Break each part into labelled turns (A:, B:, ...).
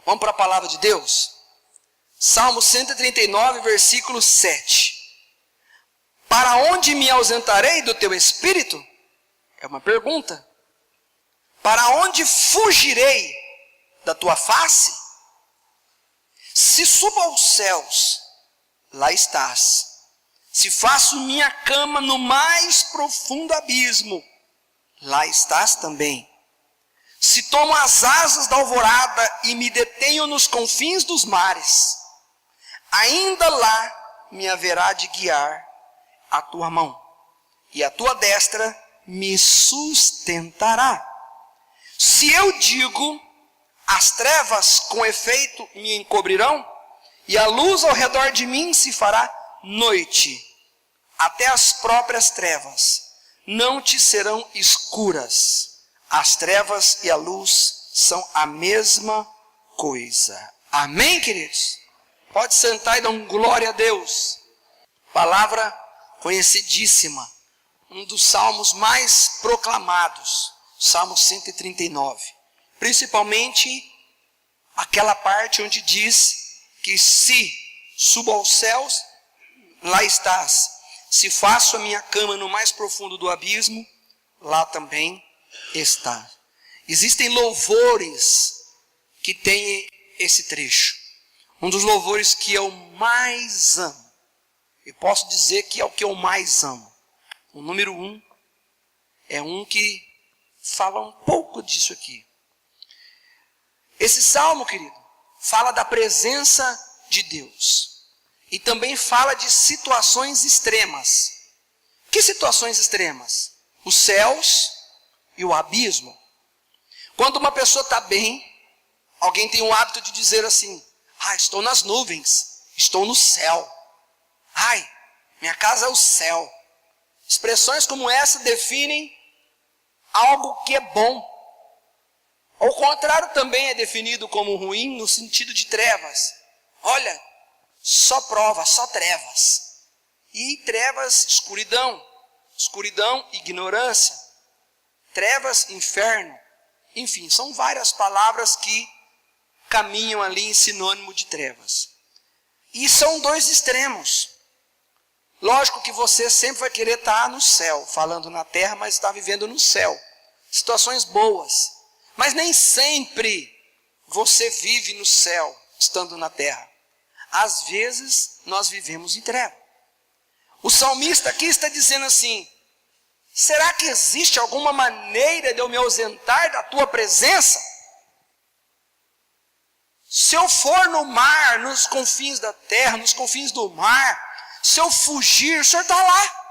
A: Vamos para a palavra de Deus? Salmo 139, versículo 7. Para onde me ausentarei do teu espírito? É uma pergunta. Para onde fugirei da tua face? Se subo aos céus, lá estás. Se faço minha cama no mais profundo abismo, lá estás também. Se tomo as asas da alvorada e me detenho nos confins dos mares, ainda lá me haverá de guiar a tua mão, e a tua destra me sustentará. Se eu digo, as trevas com efeito me encobrirão, e a luz ao redor de mim se fará noite, até as próprias trevas não te serão escuras. As trevas e a luz são a mesma coisa. Amém, queridos? Pode sentar e dar glória a Deus. Palavra conhecidíssima, um dos salmos mais proclamados, Salmo 139. Principalmente aquela parte onde diz que se subo aos céus, lá estás. Se faço a minha cama no mais profundo do abismo, lá também está. Existem louvores que têm esse trecho. Um dos louvores que eu mais amo. Eu posso dizer que é o que eu mais amo. O número 1 é um que fala um pouco disso aqui. Esse salmo, querido, fala da presença de Deus. E também fala de situações extremas. Que situações extremas? Os céus e o abismo. Quando uma pessoa está bem, alguém tem o hábito de dizer assim: estou nas nuvens, estou no céu. Minha casa é o céu. Expressões como essa definem algo que é bom. Ao contrário, também é definido como ruim no sentido de trevas. Olha, só prova, só trevas. E trevas, escuridão. Escuridão, ignorância. Trevas, inferno. Enfim, são várias palavras que caminham ali em sinônimo de trevas. E são dois extremos. Lógico que você sempre vai querer estar no céu, falando na terra, mas está vivendo no céu. Situações boas. Mas nem sempre você vive no céu, estando na terra. Às vezes, nós vivemos em treva. O salmista aqui está dizendo assim: será que existe alguma maneira de eu me ausentar da tua presença? Se eu for no mar, nos confins da terra, nos confins do mar, se eu fugir, o Senhor está lá.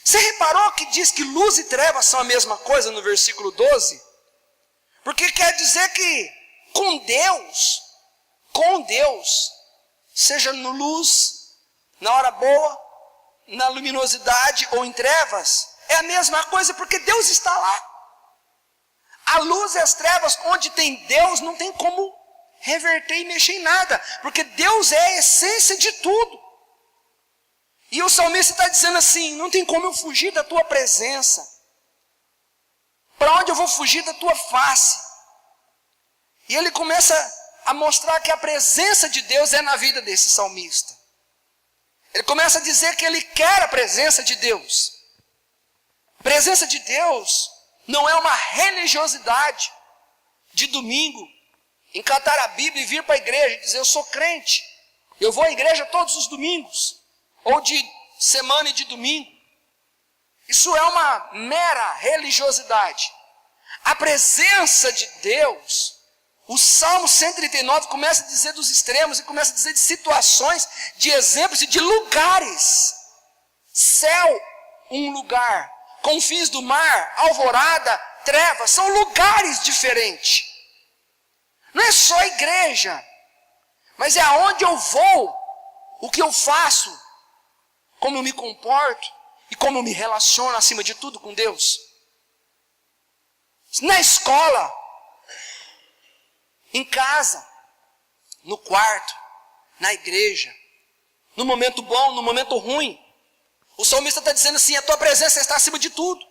A: Você reparou que diz que luz e trevas são a mesma coisa no versículo 12? Porque quer dizer que com Deus, seja no luz, na hora boa, na luminosidade ou em trevas, é a mesma coisa, porque Deus está lá. A luz e as trevas, onde tem Deus, não tem como reverter e mexer em nada, porque Deus é a essência de tudo. E o salmista está dizendo assim: não tem como eu fugir da tua presença. Para onde eu vou fugir da tua face? E ele começa a mostrar que a presença de Deus é na vida desse salmista. Ele começa a dizer que ele quer a presença de Deus. A presença de Deus não é uma religiosidade de domingo, encatar a Bíblia e vir para a igreja e dizer: eu sou crente, eu vou à igreja todos os domingos, ou de semana e de domingo. Isso é uma mera religiosidade. A presença de Deus, o Salmo 139 começa a dizer dos extremos e começa a dizer de situações, de exemplos e de lugares. Céu, um lugar. Confins do mar, alvorada, trevas, são lugares diferentes. Não é só igreja, mas é aonde eu vou, o que eu faço, como eu me comporto e como eu me relaciono acima de tudo com Deus. Na escola, em casa, no quarto, na igreja, no momento bom, no momento ruim. O salmista está dizendo assim: a tua presença está acima de tudo.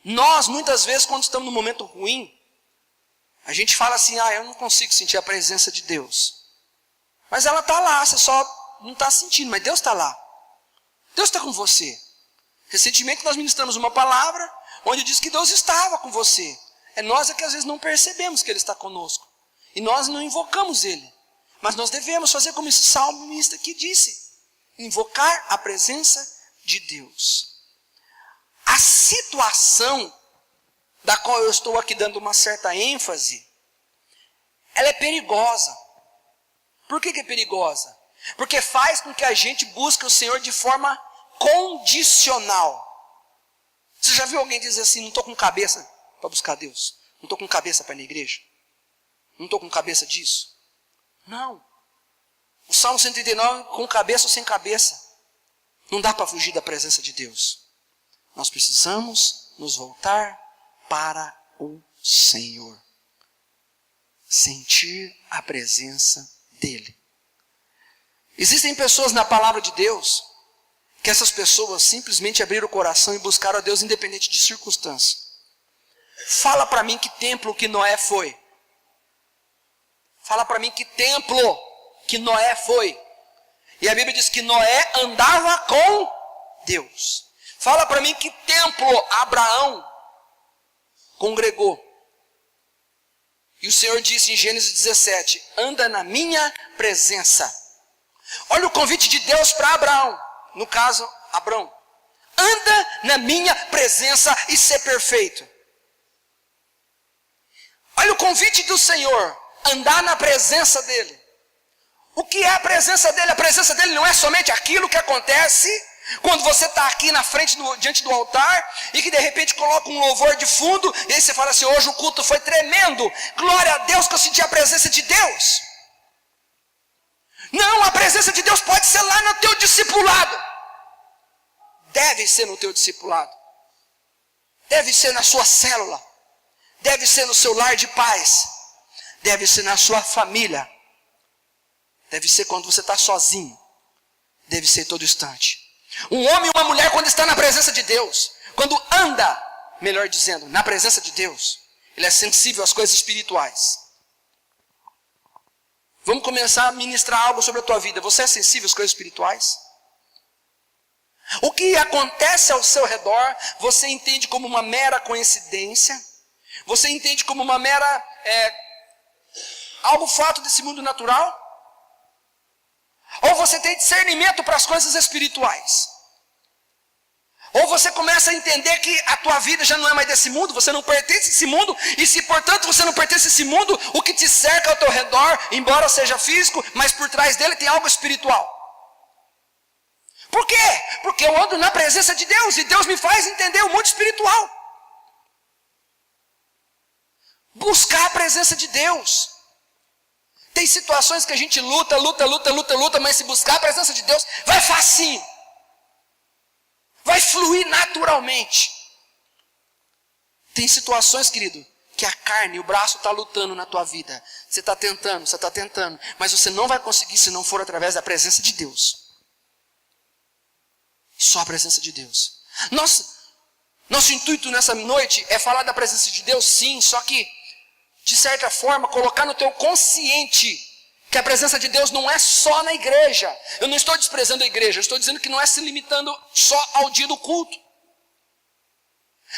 A: Nós, muitas vezes, quando estamos no momento ruim, A gente fala assim, eu não consigo sentir a presença de Deus. Mas ela está lá, você só não está sentindo, mas Deus está lá. Deus está com você. Recentemente nós ministramos uma palavra onde diz que Deus estava com você. É nós que às vezes não percebemos que Ele está conosco. E nós não invocamos Ele. Mas nós devemos fazer como esse salmista aqui disse. Invocar a presença de Deus. A situação da qual eu estou aqui dando uma certa ênfase, ela é perigosa. Por que é perigosa? Porque faz com que a gente busque o Senhor de forma condicional. Você já viu alguém dizer assim, não estou com cabeça para buscar Deus? Não estou com cabeça para ir na igreja? Não estou com cabeça disso? Não. O Salmo 139, com cabeça ou sem cabeça, não dá para fugir da presença de Deus. Nós precisamos nos voltar para o Senhor. Sentir a presença dEle. Existem pessoas na palavra de Deus, que essas pessoas simplesmente abriram o coração e buscaram a Deus independente de circunstância. Fala para mim que templo que Noé foi. Fala para mim que templo que Noé foi. E a Bíblia diz que Noé andava com Deus. Fala para mim que templo Abraão congregou. E o Senhor disse em Gênesis 17, anda na minha presença. Olha o convite de Deus para Abraão, no caso, Abrão. Anda na minha presença e ser perfeito. Olha o convite do Senhor, andar na presença dEle. O que é a presença dEle? A presença dEle não é somente aquilo que acontece quando você está aqui na frente, diante do altar, e que de repente coloca um louvor de fundo, e aí você fala assim, hoje o culto foi tremendo, glória a Deus que eu senti a presença de Deus. Não, a presença de Deus pode ser lá no teu discipulado. Deve ser no teu discipulado. Deve ser na sua célula. Deve ser no seu lar de paz. Deve ser na sua família. Deve ser quando você está sozinho. Deve ser todo instante. Um homem e uma mulher quando está na presença de Deus, quando anda, melhor dizendo, na presença de Deus, ele é sensível às coisas espirituais. Vamos começar a ministrar algo sobre a tua vida. Você é sensível às coisas espirituais? O que acontece ao seu redor, você entende como uma mera coincidência? Você entende como uma mera, algo fato desse mundo natural? Ou você tem discernimento para as coisas espirituais? Ou você começa a entender que a tua vida já não é mais desse mundo, você não pertence a esse mundo, e se portanto você não pertence a esse mundo, o que te cerca ao teu redor, embora seja físico, mas por trás dele tem algo espiritual. Por quê? Porque eu ando na presença de Deus, e Deus me faz entender o mundo espiritual. Buscar a presença de Deus. Tem situações que a gente luta, mas se buscar a presença de Deus, vai facinho. Vai fluir naturalmente. Tem situações, querido, que a carne, o braço está lutando na tua vida. Você está tentando, mas você não vai conseguir se não for através da presença de Deus. Só a presença de Deus. Nosso intuito nessa noite é falar da presença de Deus, sim, só que de certa forma, colocar no teu consciente que a presença de Deus não é só na igreja. Eu não estou desprezando a igreja, eu estou dizendo que não é se limitando só ao dia do culto.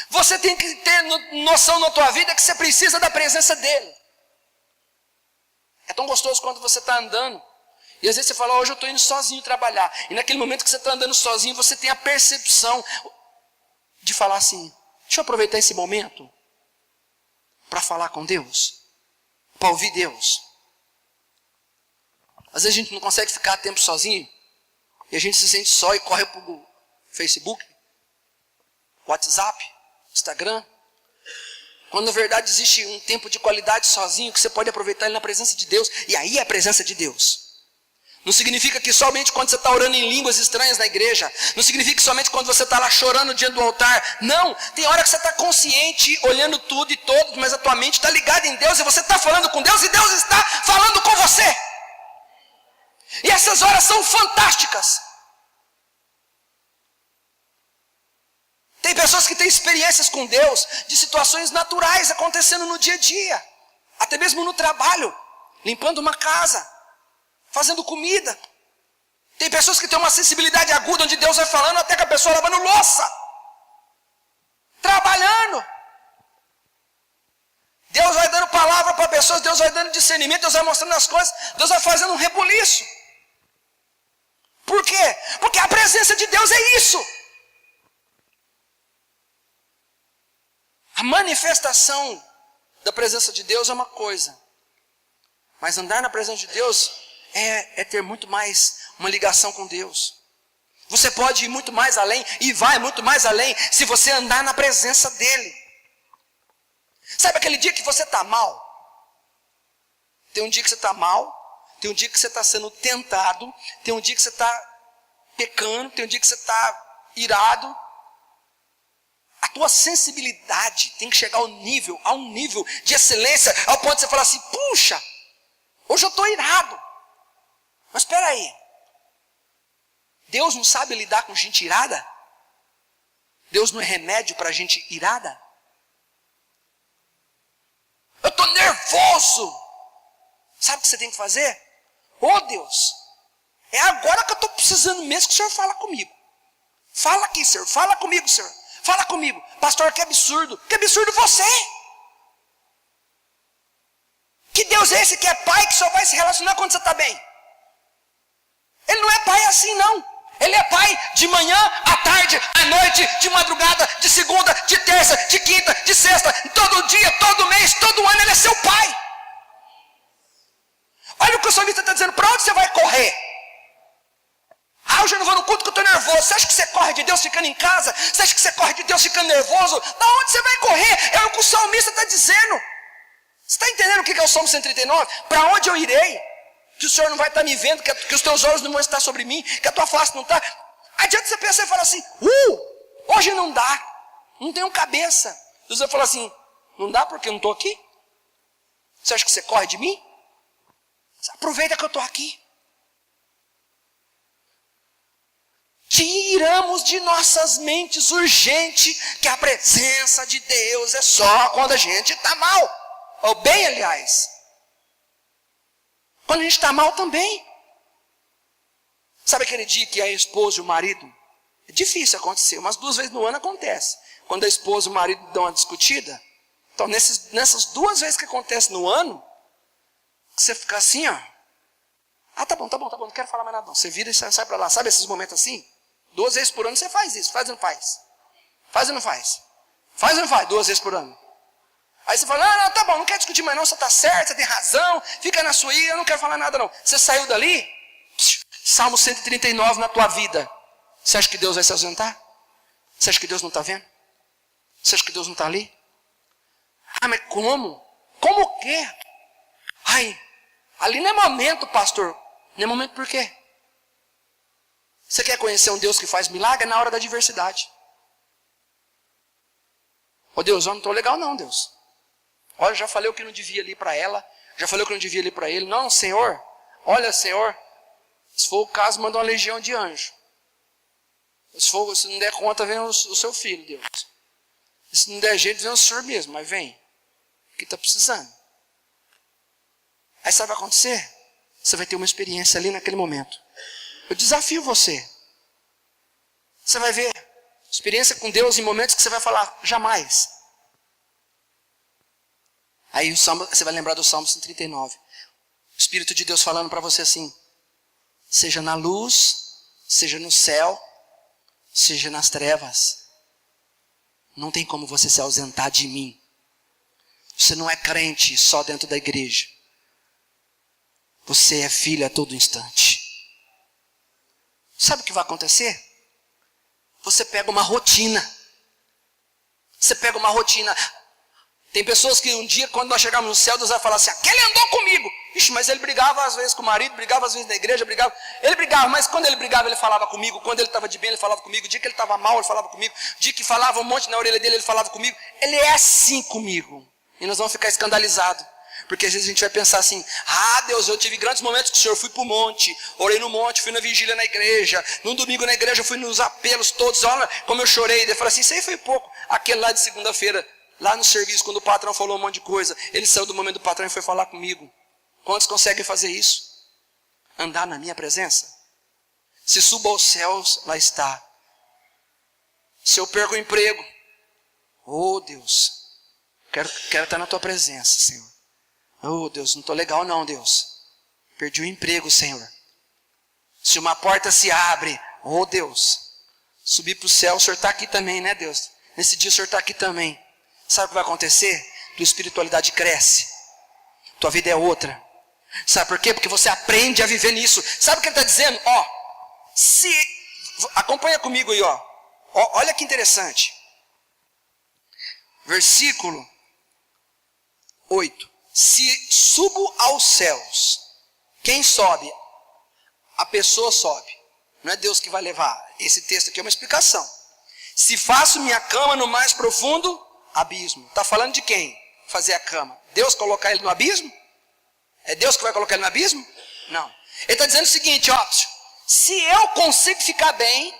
A: Você tem que ter noção na tua vida que você precisa da presença dEle. É tão gostoso quando você está andando, e às vezes você fala, hoje eu estou indo sozinho trabalhar. E naquele momento que você está andando sozinho, você tem a percepção de falar assim, deixa eu aproveitar esse momento para falar com Deus, para ouvir Deus. Às vezes a gente não consegue ficar tempo sozinho, e a gente se sente só e corre para o Facebook, WhatsApp, Instagram, quando na verdade existe um tempo de qualidade sozinho, que você pode aproveitar ele na presença de Deus, e aí é a presença de Deus. Não significa que somente quando você está orando em línguas estranhas na igreja. Não significa que somente quando você está lá chorando diante do altar. Não, tem hora que você está consciente, olhando tudo e todos, mas a tua mente está ligada em Deus, e você está falando com Deus, e Deus está falando com você. E essas horas são fantásticas. Tem pessoas que têm experiências com Deus, de situações naturais acontecendo no dia a dia. até mesmo no trabalho, limpando uma casa, fazendo comida. Tem pessoas que têm uma sensibilidade aguda, onde Deus vai falando até que a pessoa lavando louça, trabalhando. Deus vai dando palavra para pessoas, Deus vai dando discernimento, Deus vai mostrando as coisas, Deus vai fazendo um rebuliço. Por quê? Porque a presença de Deus é isso. A manifestação da presença de Deus é uma coisa, mas andar na presença de Deus é ter muito mais uma ligação com Deus. Você pode ir muito mais além, e vai muito mais além, se você andar na presença dEle. Sabe aquele dia que você está mal? Tem um dia que você está mal, tem um dia que você está sendo tentado, tem um dia que você está pecando, tem um dia que você está irado. A tua sensibilidade tem que chegar a um nível de excelência, ao ponto de você falar assim, puxa, hoje eu estou irado. Mas espera aí, Deus não sabe lidar com gente irada? Deus não é remédio para gente irada? Eu estou nervoso. Sabe o que você tem que fazer? Ô Deus, é agora que eu estou precisando mesmo que o Senhor fala comigo. Fala aqui, Senhor, fala comigo, Senhor. Fala comigo. Pastor, que absurdo. Que absurdo você. Que Deus é esse que é pai que só vai se relacionar quando você está bem? Ele não é pai assim não. Ele é pai de manhã, à tarde, à noite, de madrugada, de segunda, de terça, de quinta, de sexta, todo dia, todo mês, todo ano, ele é seu pai. Olha o que o salmista está dizendo, para onde você vai correr? Ah, hoje eu não vou no culto que eu estou nervoso. Você acha que você corre de Deus ficando em casa? Você acha que você corre de Deus ficando nervoso? Da onde você vai correr? É o que o salmista está dizendo. Você está entendendo o que é o Salmo 139? Para onde eu irei? Que o Senhor não vai estar me vendo, que os teus olhos não vão estar sobre mim, que a tua face não está. Adianta você pensar e falar assim, hoje não dá, não tenho cabeça. Deus vai falar assim, não dá porque eu não estou aqui? Você acha que você corre de mim? Aproveita que eu estou aqui. Tiramos de nossas mentes urgente que a presença de Deus é só quando a gente está mal. Ou bem, aliás. Quando a gente está mal também. Sabe aquele dia que a esposa e o marido, é difícil acontecer, umas 2 vezes no ano acontece. Quando a esposa e o marido dão uma discutida, então nessas 2 vezes que acontece no ano, você fica assim, ó. Ah, tá bom, não quero falar mais nada não. Você vira e sai para lá, sabe esses momentos assim? 2 vezes por ano você faz isso, faz ou não faz? Faz ou não faz? Faz ou não faz? 2 vezes por ano. Aí você fala, não, tá bom, não quero discutir mais não, você está certo, você tem razão, fica na sua aí, eu não quero falar nada não. Você saiu dali, Salmo 139 na tua vida. Você acha que Deus vai se ausentar? Você acha que Deus não está vendo? Você acha que Deus não está ali? Ah, mas como? Como o quê? Ai, ali não é momento, pastor. Não é momento por quê? Você quer conhecer um Deus que faz milagre? É na hora da adversidade. Ô Deus, eu não estou legal não, Deus. Olha, já falei o que não devia ali para ela, já falei o que não devia ali para ele. Não, Senhor, olha, Senhor, se for o caso, manda uma legião de anjo. Se não der conta, vem o seu filho, Deus. Se não der jeito, vem o Senhor mesmo, mas vem, que está precisando. Aí sabe o que vai acontecer? Você vai ter uma experiência ali naquele momento. Eu desafio você. Você vai ver experiência com Deus em momentos que você vai falar, jamais. Aí você vai lembrar do Salmo 139. O Espírito de Deus falando para você assim, seja na luz, seja no céu, seja nas trevas, não tem como você se ausentar de mim. Você não é crente só dentro da igreja. Você é filho a todo instante. Sabe o que vai acontecer? Você pega uma rotina. Você pega uma rotina. Tem pessoas que um dia, quando nós chegarmos no céu, Deus vai falar assim, aquele andou comigo. Ixi, mas ele brigava às vezes com o marido, brigava às vezes na igreja, brigava. Ele brigava, mas quando ele brigava, ele falava comigo. Quando ele estava de bem, ele falava comigo. O dia que ele estava mal, ele falava comigo. O dia que falava um monte na orelha dele, ele falava comigo. Ele é assim comigo. E nós vamos ficar escandalizados. Porque às vezes a gente vai pensar assim, ah Deus, eu tive grandes momentos com o Senhor, fui para o monte, orei no monte, fui na vigília na igreja, num domingo na igreja, fui nos apelos todos, olha como eu chorei. Ele fala assim, isso aí foi pouco, aquele lá de segunda-feira, Lá no serviço, quando o patrão falou um monte de coisa, ele saiu do momento do patrão e foi falar comigo. Quantos conseguem fazer isso? Andar na minha presença? Se subo aos céus, lá está. Se eu perco o emprego, oh Deus, quero estar na tua presença, Senhor. Oh Deus, não estou legal não, Deus. Perdi o emprego, Senhor. Se uma porta se abre, oh Deus, subir para o céu, o Senhor está aqui também, né, Deus? Nesse dia o Senhor está aqui também. Sabe o que vai acontecer? Tua espiritualidade cresce. Tua vida é outra. Sabe por quê? Porque você aprende a viver nisso. Sabe o que ele está dizendo? Acompanha comigo aí, olha que interessante. Versículo 8. Se subo aos céus, quem sobe? A pessoa sobe. Não é Deus que vai levar. Esse texto aqui é uma explicação. Se faço minha cama no mais profundo abismo. Está falando de quem? Fazer a cama. Deus colocar ele no abismo? É Deus que vai colocar ele no abismo? Não. Ele está dizendo o seguinte, se eu consigo ficar bem,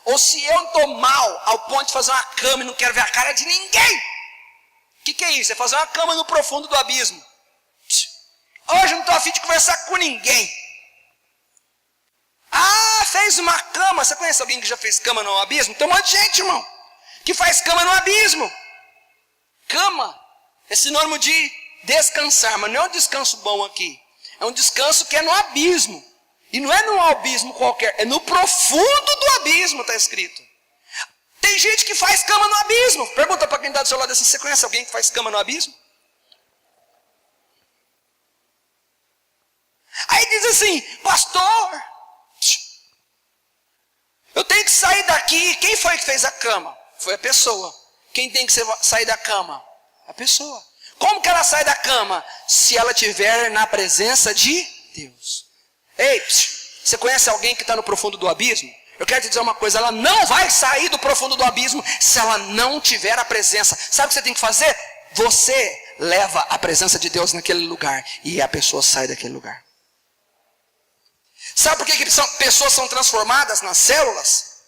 A: ou se eu estou mal ao ponto de fazer uma cama e não quero ver a cara de ninguém. O que é isso? É fazer uma cama no profundo do abismo. Hoje eu não estou a fim de conversar com ninguém. Fez uma cama. Você conhece alguém que já fez cama no abismo? Tem um monte de gente, irmão, que faz cama no abismo. Cama é sinônimo de descansar, mas não é um descanso bom aqui. É um descanso que é no abismo. E não é num abismo qualquer, é no profundo do abismo, está escrito. Tem gente que faz cama no abismo. Pergunta para quem está do seu lado assim, você conhece alguém que faz cama no abismo? Aí diz assim, pastor, eu tenho que sair daqui. Quem foi que fez a cama? Foi a pessoa. Quem tem que sair da cama? A pessoa. Como que ela sai da cama? Se ela estiver na presença de Deus. Ei, você conhece alguém que está no profundo do abismo? Eu quero te dizer uma coisa, ela não vai sair do profundo do abismo se ela não tiver a presença. Sabe o que você tem que fazer? Você leva a presença de Deus naquele lugar e a pessoa sai daquele lugar. Sabe por que pessoas são transformadas nas células?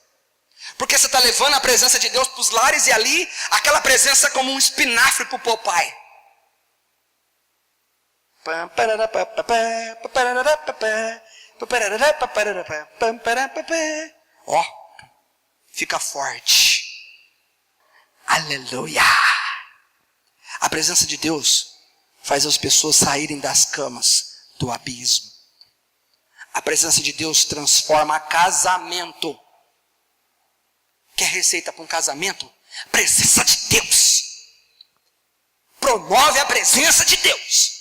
A: Porque você está levando a presença de Deus para os lares e ali, aquela presença é como um espinafre para o papai. Fica forte. Aleluia. A presença de Deus faz as pessoas saírem das camas do abismo. A presença de Deus transforma casamento. Quer receita para um casamento? Presença de Deus. Promove a presença de Deus.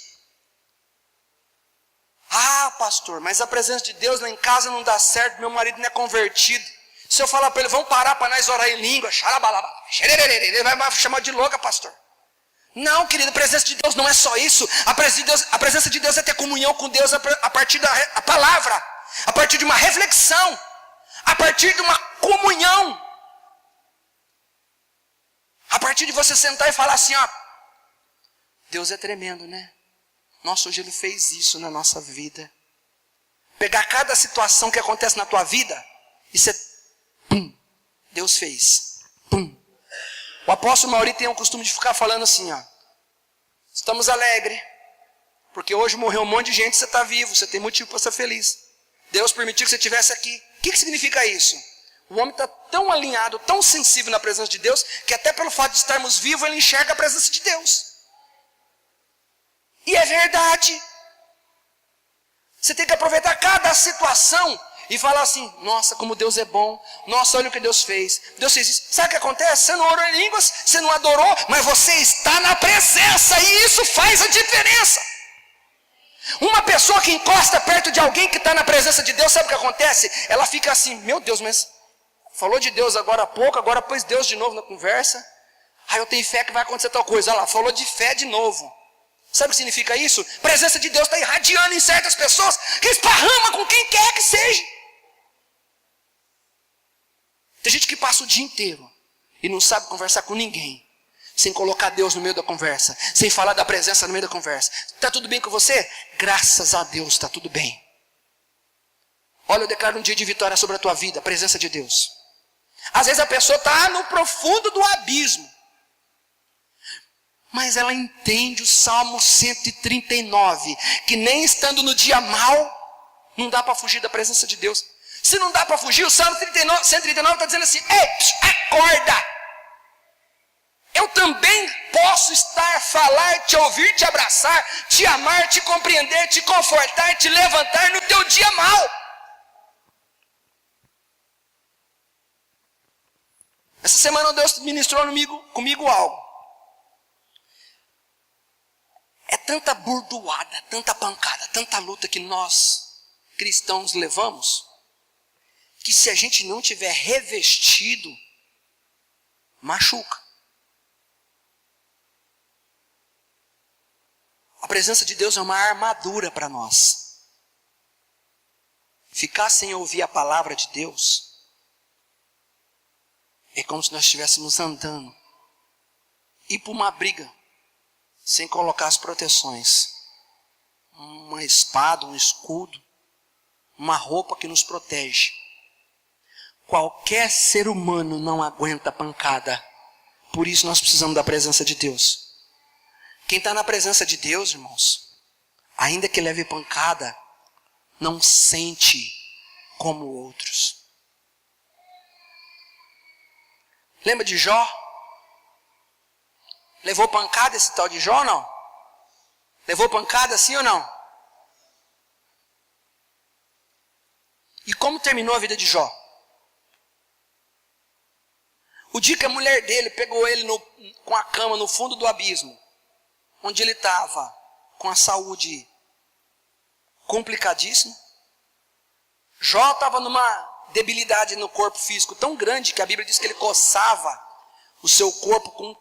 A: Pastor, mas a presença de Deus lá em casa não dá certo, meu marido não é convertido. Se eu falar para ele, vamos parar para nós orar em língua, ele vai chamar de louca, pastor. Não, querido, a presença de Deus não é só isso. A presença de Deus é ter comunhão com Deus a partir da palavra, a partir de uma reflexão, a partir de uma comunhão. A partir de você sentar e falar assim, Deus é tremendo, né? Nossa, hoje Ele fez isso na nossa vida. Pegar cada situação que acontece na tua vida e você, Deus fez. O apóstolo Mauri tem o costume de ficar falando assim, estamos alegres, porque hoje morreu um monte de gente, você está vivo, você tem motivo para ser feliz. Deus permitiu que você estivesse aqui. O que significa isso? O homem está tão alinhado, tão sensível na presença de Deus, que até pelo fato de estarmos vivos, ele enxerga a presença de Deus. E é verdade. Você tem que aproveitar cada situação e falar assim, nossa, como Deus é bom. Nossa, olha o que Deus fez. Deus fez isso. Sabe o que acontece? Você não orou em línguas, você não adorou, mas você está na presença e isso faz a diferença. Uma pessoa que encosta perto de alguém que está na presença de Deus, sabe o que acontece? Ela fica assim, meu Deus, mas falou de Deus agora há pouco, agora pôs Deus de novo na conversa. Eu tenho fé que vai acontecer tal coisa. Olha lá, falou de fé de novo. Sabe o que significa isso? A presença de Deus está irradiando em certas pessoas que esparrama com quem quer que seja. Tem gente que passa o dia inteiro e não sabe conversar com ninguém, sem colocar Deus no meio da conversa, sem falar da presença no meio da conversa. Está tudo bem com você? Graças a Deus está tudo bem. Olha, eu declaro um dia de vitória sobre a tua vida, a presença de Deus. Às vezes a pessoa está no profundo do abismo. Mas ela entende o Salmo 139, que nem estando no dia mau, não dá para fugir da presença de Deus. Se não dá para fugir, o Salmo 139 está dizendo assim: ei, acorda! Eu também posso estar, falar, te ouvir, te abraçar, te amar, te compreender, te confortar, te levantar no teu dia mau. Essa semana Deus ministrou comigo algo. É tanta bordoada, tanta pancada, tanta luta que nós, cristãos, levamos, que se a gente não tiver revestido, machuca. A presença de Deus é uma armadura para nós. Ficar sem ouvir a palavra de Deus é como se nós estivéssemos andando, ir para uma briga, sem colocar as proteções. Uma espada, um escudo, uma roupa que nos protege. Qualquer ser humano não aguenta pancada. Por isso nós precisamos da presença de Deus. Quem está na presença de Deus, irmãos, ainda que leve pancada, não sente como outros. Lembra de Jó? Levou pancada esse tal de Jó, não? Levou pancada sim ou não? E como terminou a vida de Jó? O dia que a mulher dele pegou ele com a cama no fundo do abismo, onde ele estava com a saúde complicadíssima, Jó estava numa debilidade no corpo físico tão grande que a Bíblia diz que ele coçava o seu corpo com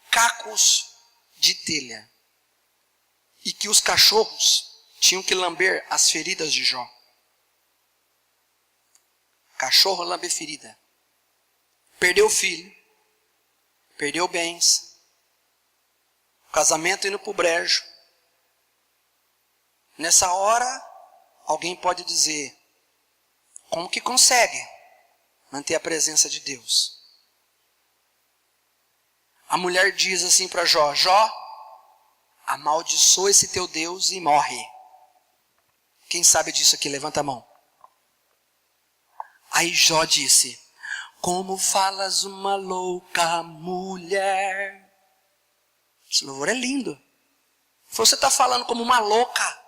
A: cacos de telha. E que os cachorros tinham que lamber as feridas de Jó. Cachorro lambe ferida. Perdeu filho. Perdeu bens. O casamento indo para o brejo. Nessa hora, alguém pode dizer: como que consegue manter a presença de Deus? A mulher diz assim para Jó: Jó, amaldiçoa esse teu Deus e morre. Quem sabe disso aqui? Levanta a mão. Aí Jó disse: como falas uma louca mulher. Esse louvor é lindo. Você está falando como uma louca.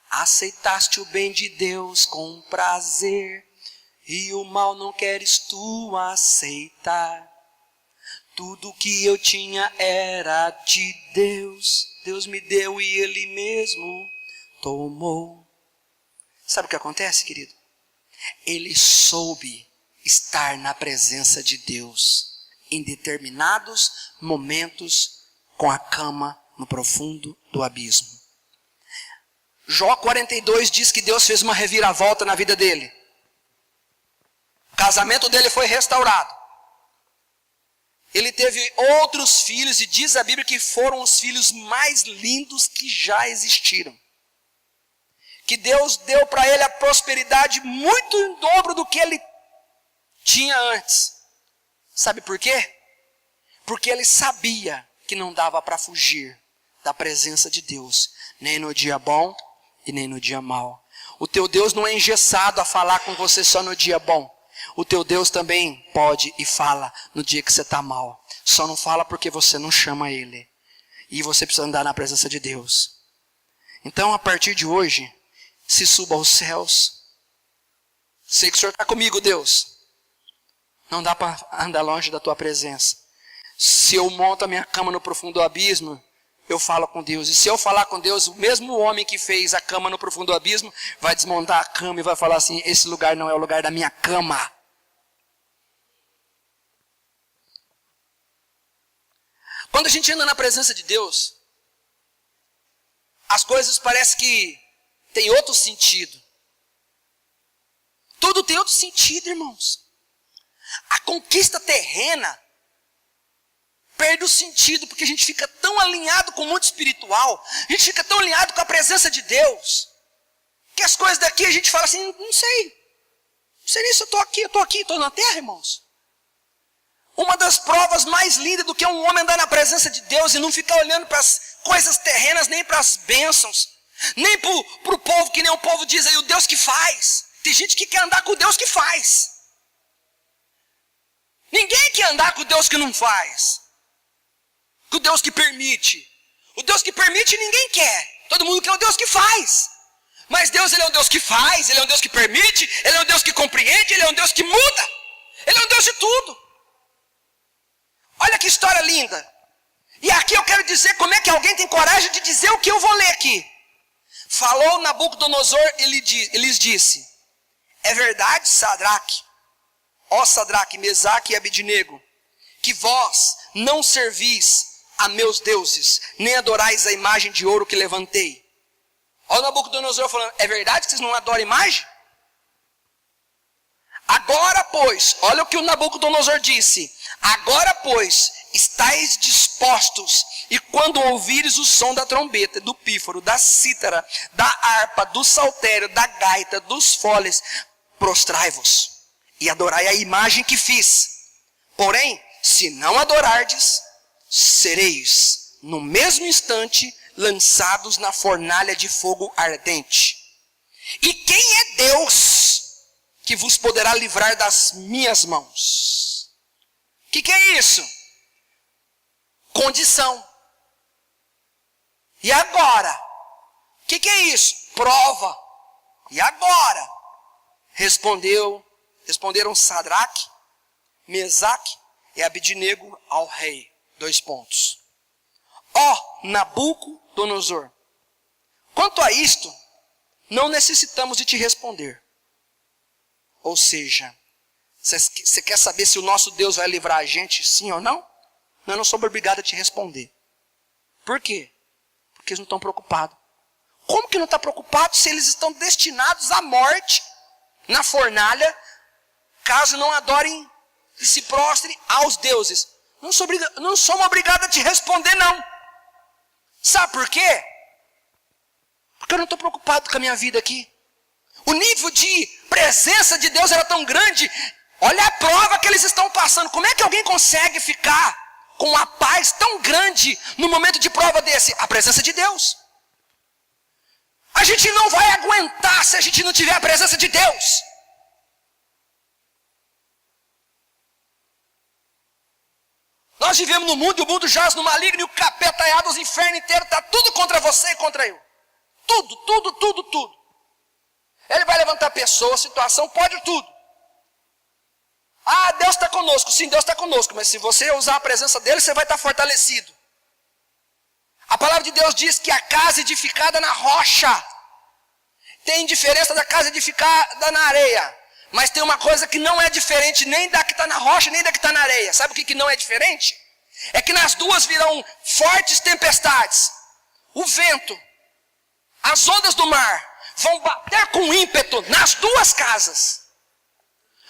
A: Aceitaste o bem de Deus com prazer, e o mal não queres tu aceitar. Tudo que eu tinha era de Deus. Deus me deu e Ele mesmo tomou. Sabe o que acontece, querido? Ele soube estar na presença de Deus em determinados momentos com a cama no profundo do abismo. Jó 42 diz que Deus fez uma reviravolta na vida dele. O casamento dele foi restaurado. Ele teve outros filhos e diz a Bíblia que foram os filhos mais lindos que já existiram. Que Deus deu para ele a prosperidade muito em dobro do que ele tinha antes. Sabe por quê? Porque ele sabia que não dava para fugir da presença de Deus, nem no dia bom e nem no dia mau. O teu Deus não é engessado a falar com você só no dia bom. O teu Deus também pode e fala no dia que você está mal. Só não fala porque você não chama Ele. E você precisa andar na presença de Deus. Então, a partir de hoje, se suba aos céus. Sei que o Senhor está comigo, Deus. Não dá para andar longe da tua presença. Se eu monto a minha cama no profundo do abismo, eu falo com Deus. E se eu falar com Deus, o mesmo homem que fez a cama no profundo do abismo vai desmontar a cama e vai falar assim: esse lugar não é o lugar da minha cama. Quando a gente anda na presença de Deus, as coisas parecem que tem outro sentido. Tudo tem outro sentido, irmãos. A conquista terrena perde o sentido, porque a gente fica tão alinhado com o mundo espiritual, a gente fica tão alinhado com a presença de Deus, que as coisas daqui a gente fala assim: não sei nem se eu estou aqui, estou na terra, irmãos. Uma das provas mais lindas do que um homem andar na presença de Deus e não ficar olhando para as coisas terrenas, nem para as bênçãos, nem para o povo, que nem o povo diz aí, o Deus que faz. Tem gente que quer andar com o Deus que faz. Ninguém quer andar com o Deus que não faz. Com o Deus que permite. O Deus que permite ninguém quer. Todo mundo quer o Deus que faz. Mas Deus, Ele é um Deus que faz, Ele é um Deus que permite, Ele é um Deus que compreende, Ele é um Deus que muda. Ele é um Deus de tudo. Olha que história linda. E aqui eu quero dizer como é que alguém tem coragem de dizer o que eu vou ler aqui. Falou Nabucodonosor, ele lhes disse: é verdade, Sadraque, ó Sadraque, Mesaque e Abednego, que vós não servis a meus deuses, nem adorais a imagem de ouro que levantei. Olha o Nabucodonosor falando: é verdade que vocês não adoram imagem? Agora, pois, olha o que o Nabucodonosor disse: agora, pois, estáis dispostos, e quando ouvires o som da trombeta, do pífaro, da cítara, da harpa, do saltério, da gaita, dos foles, prostrai-vos e adorai a imagem que fiz. Porém, se não adorardes, sereis no mesmo instante lançados na fornalha de fogo ardente. E quem é Deus que vos poderá livrar das minhas mãos? O que é isso? Condição. E agora? O que é isso? Prova. E agora? Responderam Sadraque, Mesaque e Abednego ao rei. 2 pontos. Ó Nabucodonosor, quanto a isto, não necessitamos de te responder. Ou seja, você quer saber se o nosso Deus vai livrar a gente, sim ou não? Eu não sou obrigado a te responder. Por quê? Porque eles não estão preocupados. Como que não está preocupado se eles estão destinados à morte na fornalha, caso não adorem e se prostrem aos deuses? Não somos obrigados a te responder, não. Sabe por quê? Porque eu não estou preocupado com a minha vida aqui. O nível de presença de Deus era tão grande. Olha a prova que eles estão passando. Como é que alguém consegue ficar com uma paz tão grande no momento de prova desse? A presença de Deus. A gente não vai aguentar se a gente não tiver a presença de Deus. Nós vivemos no mundo, e o mundo jaz no maligno, e o capetaiado, os infernos inteiros, está tudo contra você e contra eu. Tudo. Ele vai levantar pessoa, situação, pode tudo. Ah, Deus está conosco. Sim, Deus está conosco, mas se você usar a presença dele, você vai estar fortalecido. A palavra de Deus diz que a casa edificada na rocha tem diferença da casa edificada na areia. Mas tem uma coisa que não é diferente nem da que está na rocha, nem da que está na areia. Sabe o que não é diferente? É que nas duas virão fortes tempestades. O vento, as ondas do mar vão bater com ímpeto nas duas casas.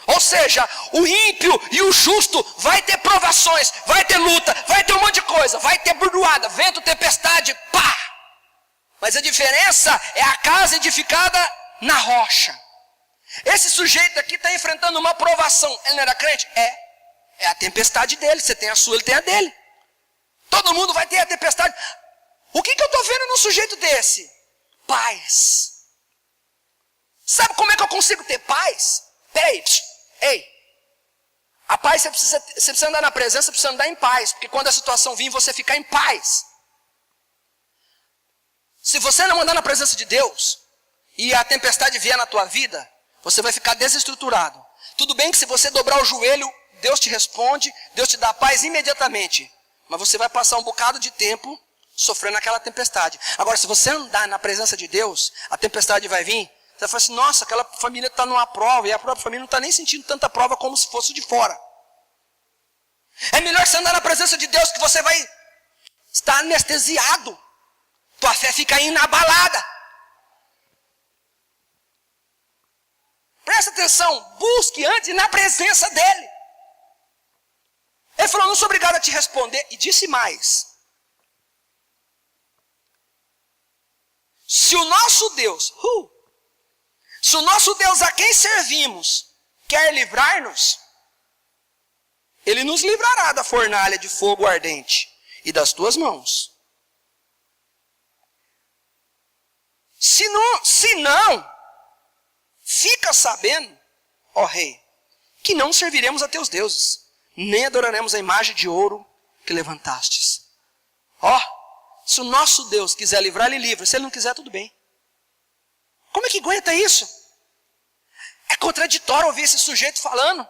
A: Ou seja, o ímpio e o justo vai ter provações, vai ter luta, vai ter um monte de coisa, vai ter burdoada, vento, tempestade, pá! Mas a diferença é a casa edificada na rocha. Esse sujeito aqui está enfrentando uma provação. Ele não era crente? É a tempestade dele. Você tem a sua, ele tem a dele. Todo mundo vai ter a tempestade. O que eu estou vendo num sujeito desse? Paz. Sabe como é que eu consigo ter paz? Peraí, ei. A paz você precisa andar na presença, você precisa andar em paz. Porque quando a situação vir, você ficar em paz. Se você não andar na presença de Deus, e a tempestade vier na tua vida, você vai ficar desestruturado. Tudo bem que se você dobrar o joelho, Deus te responde, Deus te dá paz imediatamente. Mas você vai passar um bocado de tempo sofrendo aquela tempestade. Agora, se você andar na presença de Deus, a tempestade vai vir, você vai falar assim: nossa, aquela família está numa prova, e a própria família não está nem sentindo tanta prova como se fosse de fora. É melhor você andar na presença de Deus, que você vai estar anestesiado. Tua fé fica inabalada. Presta atenção, busque antes na presença dele. Ele falou: não sou obrigado a te responder. E disse mais: se o nosso Deus a quem servimos quer livrar-nos, Ele nos livrará da fornalha de fogo ardente e das tuas mãos. Se não, fica sabendo, ó rei, que não serviremos a teus deuses, nem adoraremos a imagem de ouro que levantastes. Ó, se o nosso Deus quiser livrar, ele livra. Se ele não quiser, tudo bem. Como é que aguenta isso? É contraditório ouvir esse sujeito falando.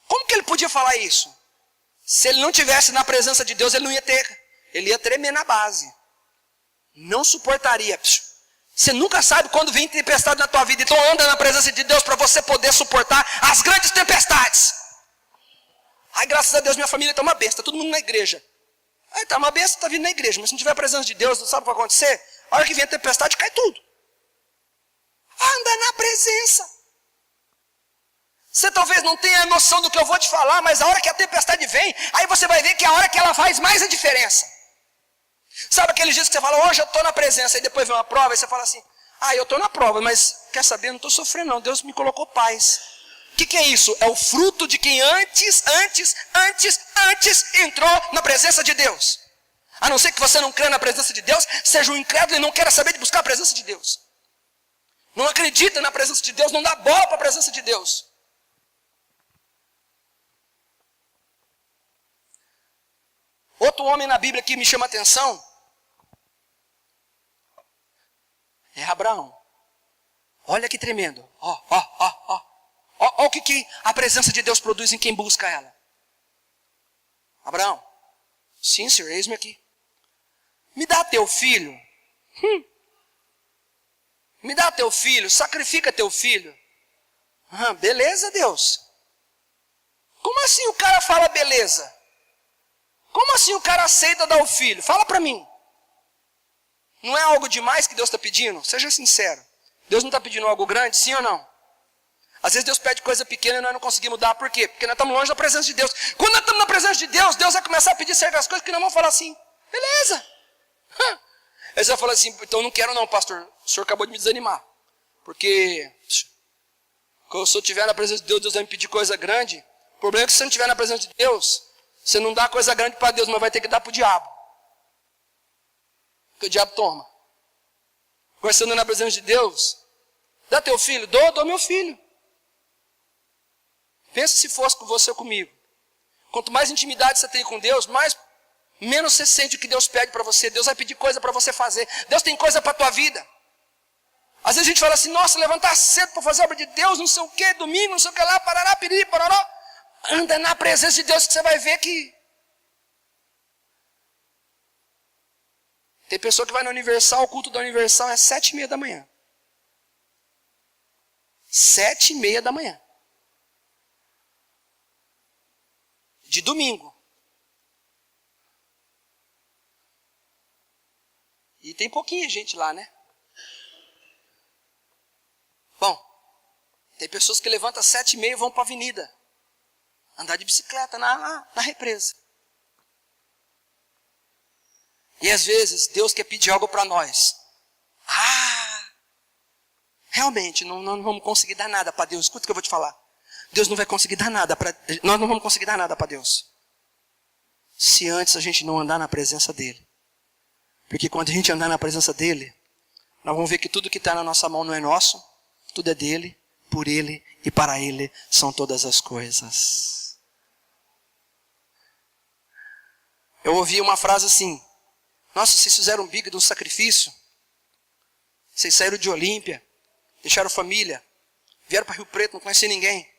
A: Como que ele podia falar isso? Se ele não tivesse na presença de Deus, ele não ia ter. Ele ia tremer na base. Não suportaria. Você nunca sabe quando vem tempestade na tua vida. Então anda na presença de Deus para você poder suportar as grandes tempestades. Ai, graças a Deus, minha família está uma bênção. Está todo mundo na igreja. Ai, está uma bênção, está vindo na igreja. Mas se não tiver a presença de Deus, não sabe o que vai acontecer? A hora que vem a tempestade, cai tudo. Anda na presença. Você talvez não tenha noção do que eu vou te falar, mas a hora que a tempestade vem, aí você vai ver que é a hora que ela faz mais a diferença. Sabe aqueles dias que você fala, hoje eu estou na presença, e depois vem uma prova, e você fala assim, eu estou na prova, mas quer saber, eu não estou sofrendo não, Deus me colocou paz. O que é isso? É o fruto de quem antes entrou na presença de Deus. A não ser que você não crê na presença de Deus, seja um incrédulo e não queira saber de buscar a presença de Deus. Não acredita na presença de Deus, não dá bola para a presença de Deus. Outro homem na Bíblia que me chama a atenção é Abraão. Olha que tremendo. Olha o que a presença de Deus produz em quem busca ela. Abraão, sim, senhor, eis-me aqui. Me dá teu filho. Me dá teu filho, sacrifica teu filho. Beleza, Deus. Como assim o cara fala beleza? Como assim o cara aceita dar o filho? Fala para mim. Não é algo demais que Deus está pedindo? Seja sincero. Deus não está pedindo algo grande, sim ou não? Às vezes Deus pede coisa pequena e nós não conseguimos dar. Por quê? Porque nós estamos longe da presença de Deus. Quando nós estamos na presença de Deus, Deus vai começar a pedir certas coisas que nós vamos falar assim, beleza. Aí você vai falar assim, então não quero não, pastor. O senhor acabou de me desanimar. Porque quando eu estiver na presença de Deus, Deus vai me pedir coisa grande. O problema é que se você não estiver na presença de Deus, você não dá coisa grande para Deus, mas vai ter que dar para o diabo. Porque o diabo toma. Agora você não na presença de Deus, dá teu filho, dou meu filho. Pensa se fosse com você ou comigo. Quanto mais intimidade você tem com Deus, menos você sente o que Deus pede para você. Deus vai pedir coisa para você fazer. Deus tem coisa para a tua vida. Às vezes a gente fala assim, nossa, levantar cedo para fazer a obra de Deus, não sei o que, domingo, não sei o que lá, parará, piriri, pororó. Anda na presença de Deus que você vai ver que... Tem pessoa que vai no Universal, o culto da Universal é 7:30 da manhã. 7:30 da manhã. De domingo. E tem pouquinha gente lá, né? Bom, tem pessoas que levantam às 7:30 e vão para a avenida. Andar de bicicleta na represa. E às vezes Deus quer pedir algo para nós. Realmente, não vamos conseguir dar nada para Deus. Escuta o que eu vou te falar. Deus não vai conseguir dar nada para... Nós não vamos conseguir dar nada para Deus. Se antes a gente não andar na presença dEle. Porque quando a gente andar na presença dEle, nós vamos ver que tudo que está na nossa mão não é nosso. Tudo é dEle, por Ele e para Ele são todas as coisas. Eu ouvi uma frase assim. Nossa, vocês fizeram um big de um sacrifício. Vocês saíram de Olímpia, deixaram família, vieram para Rio Preto, não conheciam ninguém.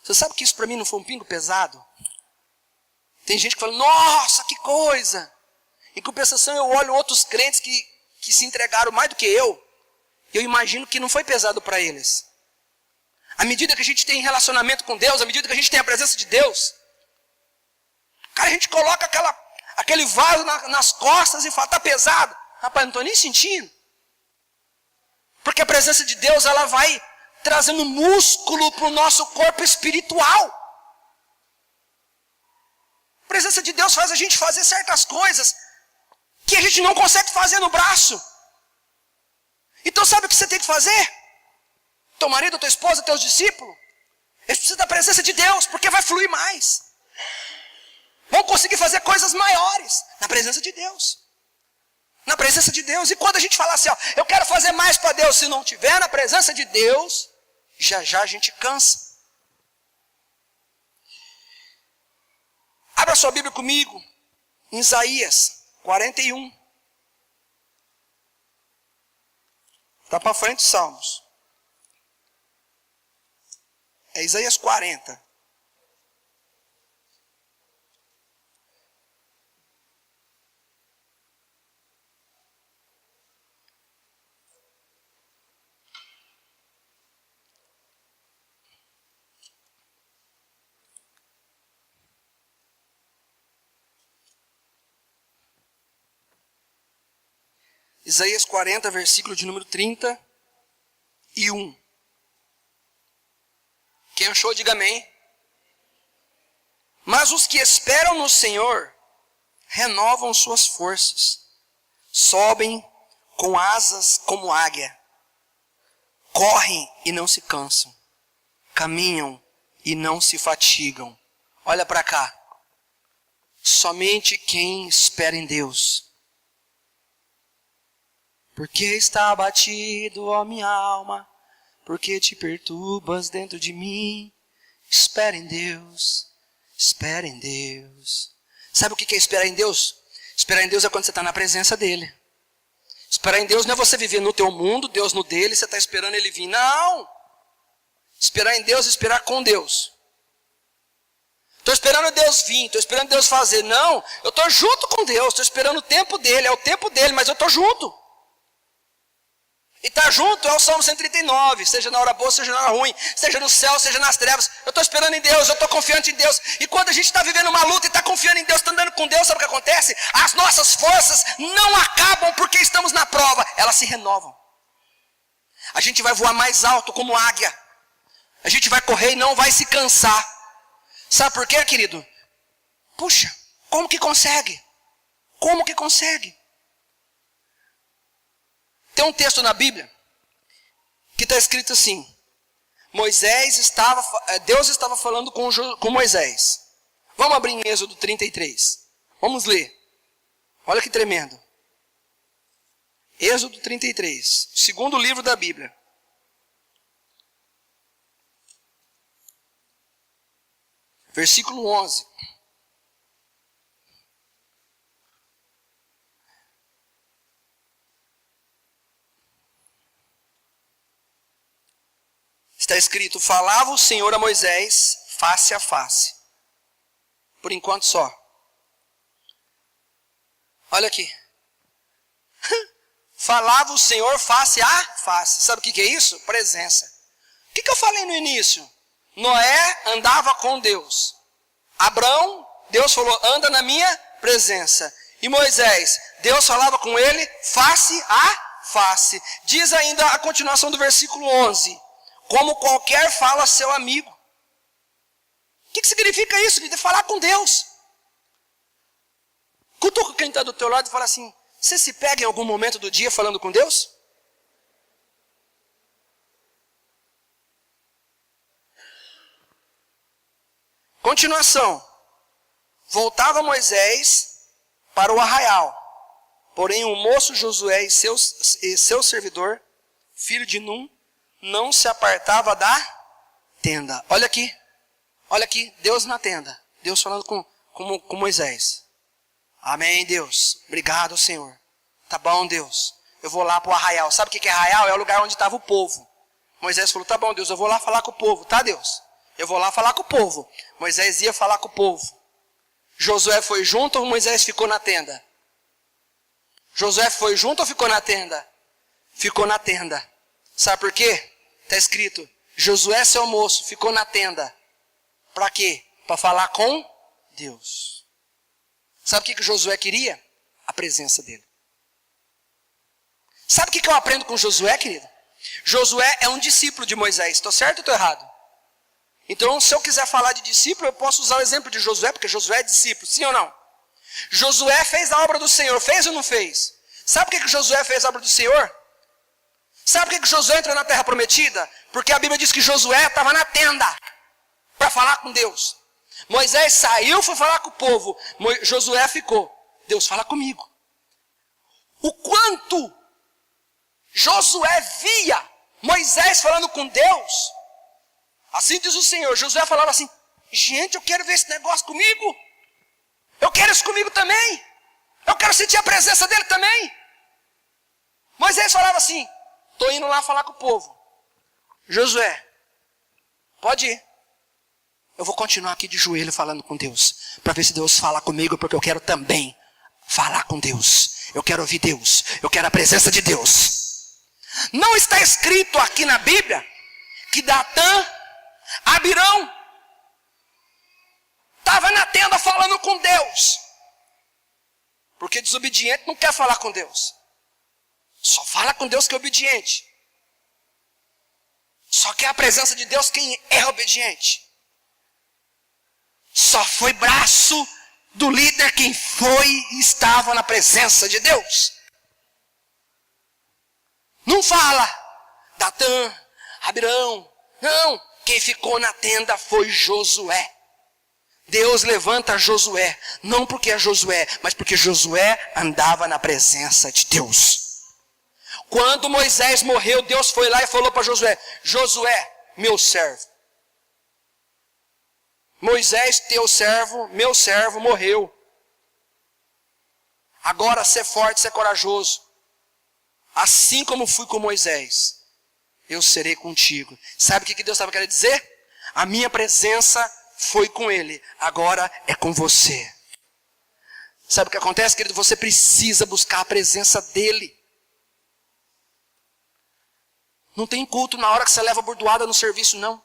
A: Você sabe que isso para mim não foi um pingo pesado? Tem gente que fala, nossa, que coisa. Em compensação eu olho outros crentes que se entregaram mais do que eu. E eu imagino que não foi pesado para eles. À medida que a gente tem relacionamento com Deus, à medida que a gente tem a presença de Deus, cara, a gente coloca aquele vaso nas costas e fala, tá pesado. Rapaz, não estou nem sentindo. Porque a presença de Deus, ela vai trazendo músculo para o nosso corpo espiritual. A presença de Deus faz a gente fazer certas coisas que a gente não consegue fazer no braço. Então sabe o que você tem que fazer? Teu marido, tua esposa, teus discípulos? Eles precisam da presença de Deus, porque vai fluir mais. Vão conseguir fazer coisas maiores na presença de Deus. Na presença de Deus. E quando a gente fala assim, ó, eu quero fazer mais para Deus, se não tiver na presença de Deus, já já a gente cansa. Abra sua Bíblia comigo, em Isaías 41. Está para frente, Salmos. É Isaías 40. Isaías 40, versículo de número 31. Quem achou, diga amém. Mas os que esperam no Senhor renovam suas forças, sobem com asas como águia, correm e não se cansam, caminham e não se fatigam. Olha para cá. Somente quem espera em Deus. Porque está abatido, ó minha alma, porque te perturbas dentro de mim. Espera em Deus, espera em Deus. Sabe o que é esperar em Deus? Esperar em Deus é quando você está na presença dEle. Esperar em Deus não é você viver no teu mundo, Deus no dele, você está esperando Ele vir. Não! Esperar em Deus é esperar com Deus. Estou esperando Deus vir, estou esperando Deus fazer. Não, eu estou junto com Deus, estou esperando o tempo dEle, é o tempo dEle, mas eu estou junto. E estar junto é o Salmo 139, seja na hora boa, seja na hora ruim, seja no céu, seja nas trevas. Eu estou esperando em Deus, eu estou confiante em Deus. E quando a gente está vivendo uma luta e está confiando em Deus, está andando com Deus, sabe o que acontece? As nossas forças não acabam porque estamos na prova, elas se renovam. A gente vai voar mais alto como águia. A gente vai correr e não vai se cansar. Sabe por quê, querido? Puxa, como que consegue? Como que consegue? Tem um texto na Bíblia que está escrito assim: Deus estava falando com Moisés. Vamos abrir em Êxodo 33. Vamos ler. Olha que tremendo. Êxodo 33, segundo livro da Bíblia. Versículo 11. Está escrito: falava o Senhor a Moisés face a face. Por enquanto só. Olha aqui. Falava o Senhor face a face. Sabe o que é isso? Presença. O que eu falei no início? Noé andava com Deus. Abrão, Deus falou, anda na minha presença. E Moisés, Deus falava com ele face a face. Diz ainda a continuação do versículo 11. Como qualquer fala seu amigo. O que significa isso? De falar com Deus. Cutuca quem está do teu lado e fala assim: você se pega em algum momento do dia falando com Deus? Continuação. Voltava Moisés para o arraial. Porém o moço Josué e seu servidor, filho de Num, não se apartava da tenda. Olha aqui, Deus na tenda. Deus falando com Moisés. Amém, Deus. Obrigado, Senhor. Tá bom, Deus. Eu vou lá para o arraial. Sabe o que é arraial? É o lugar onde estava o povo. Moisés falou, tá bom, Deus, eu vou lá falar com o povo. Tá, Deus? Eu vou lá falar com o povo. Moisés ia falar com o povo. Josué foi junto ou Moisés ficou na tenda? Josué foi junto ou ficou na tenda? Ficou na tenda. Sabe por quê? Está escrito, Josué, seu moço, ficou na tenda. Para quê? Para falar com Deus. Sabe o que Josué queria? A presença dele. Sabe o que eu aprendo com Josué, querido? Josué é um discípulo de Moisés. Estou certo ou estou errado? Então, se eu quiser falar de discípulo, eu posso usar o exemplo de Josué, porque Josué é discípulo. Sim ou não? Josué fez a obra do Senhor. Fez ou não fez? Sabe por que Josué fez a obra do Senhor? Sabe por que Josué entrou na terra prometida? Porque a Bíblia diz que Josué estava na tenda. para falar com Deus. Moisés saiu, foi falar com o povo. Josué ficou. Deus, fala comigo. O quanto Josué via Moisés falando com Deus. Assim diz o Senhor. Josué falava assim: gente, eu quero ver esse negócio comigo. Eu quero isso comigo também. Eu quero sentir a presença dele também. Moisés falava assim: estou indo lá falar com o povo. Josué, pode ir. Eu vou continuar aqui de joelho falando com Deus, para ver se Deus fala comigo, porque eu quero também falar com Deus. Eu quero ouvir Deus. Eu quero a presença de Deus. Não está escrito aqui na Bíblia que Datã, Abirão, estava na tenda falando com Deus. Porque desobediente não quer falar com Deus. Só fala com Deus quem é obediente. Só quer a presença de Deus quem é obediente. Só foi braço do líder quem foi e estava na presença de Deus. Não fala Datã, Abirão. Não, quem ficou na tenda foi Josué. Deus levanta Josué, não porque é Josué, mas porque Josué andava na presença de Deus. Quando Moisés morreu, Deus foi lá e falou para Josué: Josué, meu servo. Moisés, teu servo, meu servo, morreu. Agora ser forte, ser corajoso. Assim como fui com Moisés, eu serei contigo. Sabe o que Deus estava querendo dizer? A minha presença foi com ele, agora é com você. Sabe o que acontece, querido? Você precisa buscar a presença dele. Não tem culto na hora que você leva bordoada no serviço, não.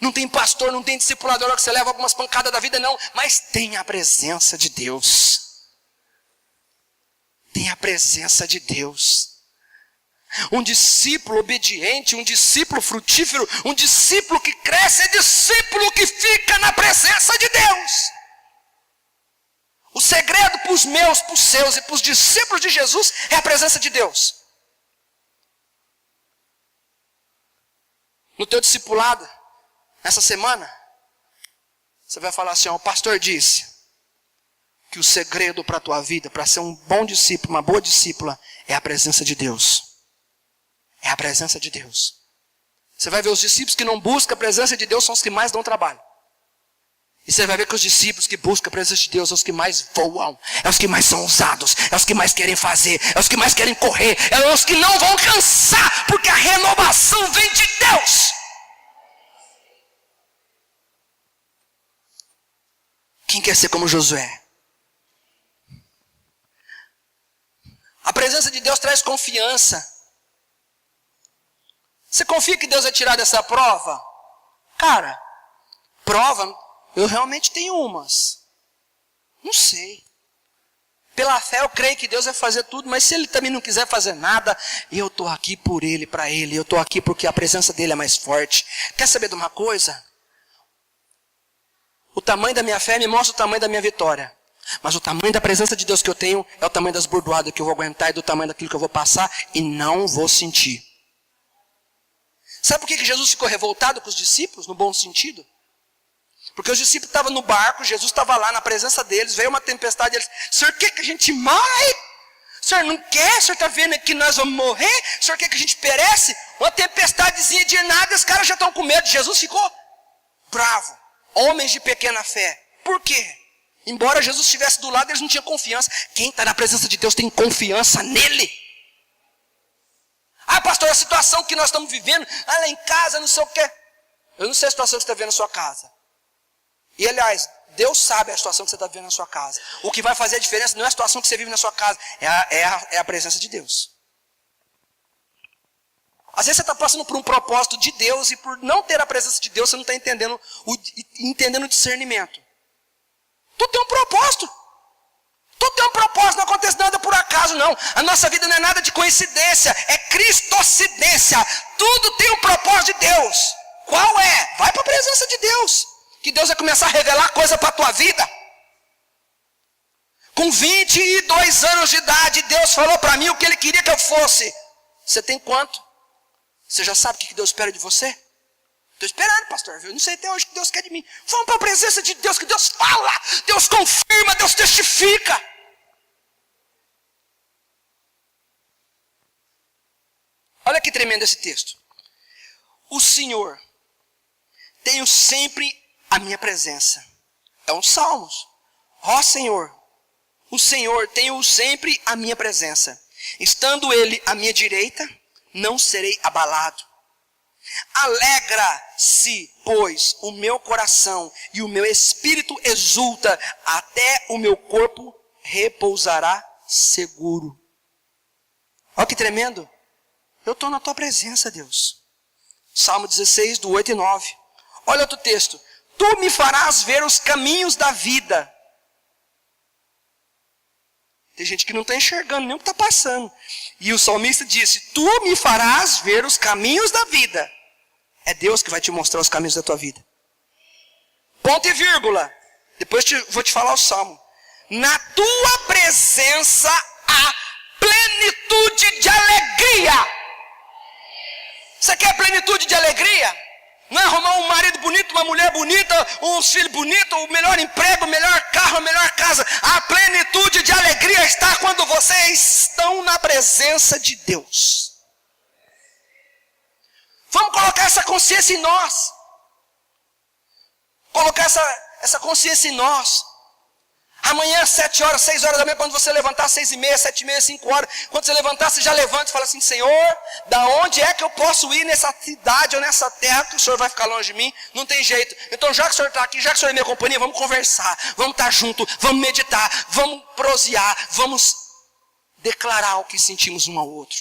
A: Não tem pastor, não tem discipulador na hora que você leva algumas pancadas da vida, não. Mas tem a presença de Deus. Tem a presença de Deus. Um discípulo obediente, um discípulo frutífero, um discípulo que cresce, é discípulo que fica na presença de Deus. O segredo para os meus, para os seus e para os discípulos de Jesus é a presença de Deus. No teu discipulado, nessa semana, você vai falar assim: ó, o pastor disse que o segredo para a tua vida, para ser um bom discípulo, uma boa discípula, é a presença de Deus. É a presença de Deus. Você vai ver os discípulos que não buscam a presença de Deus são os que mais dão trabalho. E você vai ver que os discípulos que buscam a presença de Deus são os que mais voam, é os que mais são ousados, é os que mais querem fazer, é os que mais querem correr, é os que não vão cansar, porque a renovação vem de Deus. Quem quer ser como Josué? A presença de Deus traz confiança. Você confia que Deus vai tirar dessa prova? Cara, prova, eu realmente tenho umas. Não sei. Pela fé eu creio que Deus vai fazer tudo, mas se Ele também não quiser fazer nada, eu estou aqui por Ele, para Ele. Eu estou aqui porque a presença dEle é mais forte. Quer saber de uma coisa? O tamanho da minha fé me mostra o tamanho da minha vitória. Mas o tamanho da presença de Deus que eu tenho é o tamanho das bordoadas que eu vou aguentar e do tamanho daquilo que eu vou passar e não vou sentir. Sabe por que Jesus ficou revoltado com os discípulos, no bom sentido? Porque os discípulos estavam no barco, Jesus estava lá na presença deles, veio uma tempestade, eles: Senhor, quer que a gente morre? O Senhor não quer? O Senhor está vendo que nós vamos morrer? O Senhor quer que a gente perece? Uma tempestadezinha de nada, os caras já estão com medo. Jesus ficou bravo. Homens de pequena fé. Por quê? Embora Jesus estivesse do lado, eles não tinham confiança. Quem está na presença de Deus tem confiança nele. Ah, pastor, a situação que nós estamos vivendo, lá em casa, não sei o quê. Eu não sei a situação que você está vivendo na sua casa. E aliás, Deus sabe a situação que você está vivendo na sua casa. O que vai fazer a diferença não é a situação que você vive na sua casa, é a presença de Deus. Às vezes você está passando por um propósito de Deus e por não ter a presença de Deus, você não está entendendo o discernimento. Tudo tem um propósito. Tudo tem um propósito, não acontece nada por acaso, não. A nossa vida não é nada de coincidência, é cristocidência. Tudo tem um propósito de Deus. Qual é? Vai para a presença de Deus, que Deus vai começar a revelar coisa para a tua vida. Com 22 anos de idade, Deus falou para mim o que Ele queria que eu fosse. Você tem quanto? Você já sabe o que Deus espera de você? Estou esperando, pastor. Eu não sei até hoje o que Deus quer de mim. Vamos para a presença de Deus, que Deus fala, Deus confirma, Deus testifica. Olha que tremendo esse texto. O Senhor, tenho sempre a minha presença. É um Salmos. Ó Senhor, o Senhor, tenho sempre a minha presença. Estando Ele à minha direita, não serei abalado. Alegra-se, pois, o meu coração e o meu espírito exulta, até o meu corpo repousará seguro. Olha que tremendo. Eu estou na tua presença, Deus. Salmo 16, do 8 e 9. Olha outro texto. Tu me farás ver os caminhos da vida. Tem gente que não está enxergando nem o que está passando. E o salmista disse, tu me farás ver os caminhos da vida. É Deus que vai te mostrar os caminhos da tua vida. Ponto e vírgula. Depois vou te falar o salmo. Na tua presença há plenitude de alegria. Você quer plenitude de alegria? Não é arrumar um marido bonito, uma mulher bonita, uns filhos bonitos, o melhor emprego, o melhor carro, a melhor casa. A plenitude de alegria está quando vocês estão na presença de Deus. Vamos colocar essa consciência em nós. Colocar essa consciência em nós. Amanhã, 7 horas, 6 horas da manhã, quando você levantar, 6h30, 7h30, 5 horas, quando você levantar, você já levanta e fala assim, Senhor, da onde é que eu posso ir nessa cidade ou nessa terra, que o Senhor vai ficar longe de mim? Não tem jeito. Então, já que o Senhor está aqui, já que o Senhor é minha companhia, vamos conversar, vamos estar juntos, vamos meditar, vamos prosear, vamos declarar o que sentimos um ao outro.